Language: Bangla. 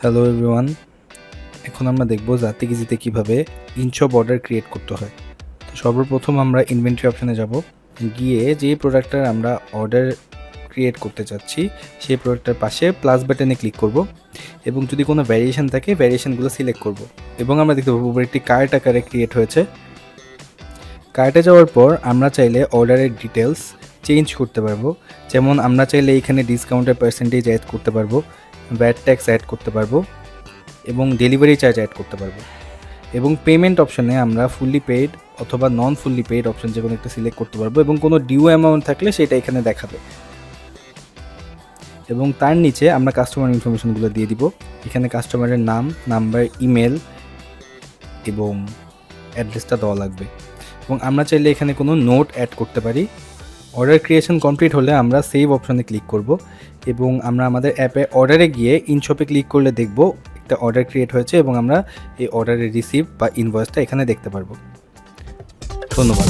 হ্যালো এভরিওয়ান, এখন আমরা দেখব জাতিগিজিতে কিভাবে ইনশপ অর্ডার ক্রিয়েট করতে হয়। তো সর্বপ্রথম আমরা ইনভেন্টরি অপশানে যাব, গিয়ে যে প্রোডাক্টটার আমরা অর্ডার ক্রিয়েট করতে চাচ্ছি সেই প্রোডাক্টটার পাশে প্লাস বাটনে ক্লিক করব এবং যদি কোনো ভ্যারিয়েশন থাকে ভ্যারিয়েশনগুলো সিলেক্ট করব এবং আমরা দেখতে পাবো উপরে একটি কার্ট আকারে ক্রিয়েট হয়েছে। কার্টে যাওয়ার পর আমরা চাইলে অর্ডারের ডিটেলস চেঞ্জ করতে পারবো, যেমন আমরা চাইলে এখানে ডিসকাউন্টের পার্সেন্টেজ অ্যাড করতে পারবো, ভ্যাট ট্যাক্স অ্যাড করতে পারবো এবং ডেলিভারি চার্জ অ্যাড করতে পারবো। এবং পেমেন্ট অপশানে আমরা ফুললি পেইড অথবা নন ফুললি পেইড অপশান যে কোনো একটা সিলেক্ট করতে পারবো এবং কোনো ডিউ অ্যামাউন্ট থাকলে সেটা এখানে দেখাবে। এবং তার নিচে আমরা কাস্টমার ইনফরমেশনগুলো দিয়ে দিব। এখানে কাস্টমারের নাম, নাম্বার, ইমেল এবং অ্যাড্রেসটা দেওয়া লাগবে এবং আমরা চাইলে এখানে কোনো নোট অ্যাড করতে পারি। অর্ডার ক্রিয়েশন কমপ্লিট হলে আমরা সেভ অপশানে ক্লিক করব এবং আমরা আমাদের অ্যাপে অর্ডারে গিয়ে ইনশপে ক্লিক করলে দেখব একটা অর্ডার ক্রিয়েট হয়েছে এবং আমরা এই অর্ডারের রিসিপ্ট বা ইনভয়েসটা এখানে দেখতে পারবো। ধন্যবাদ।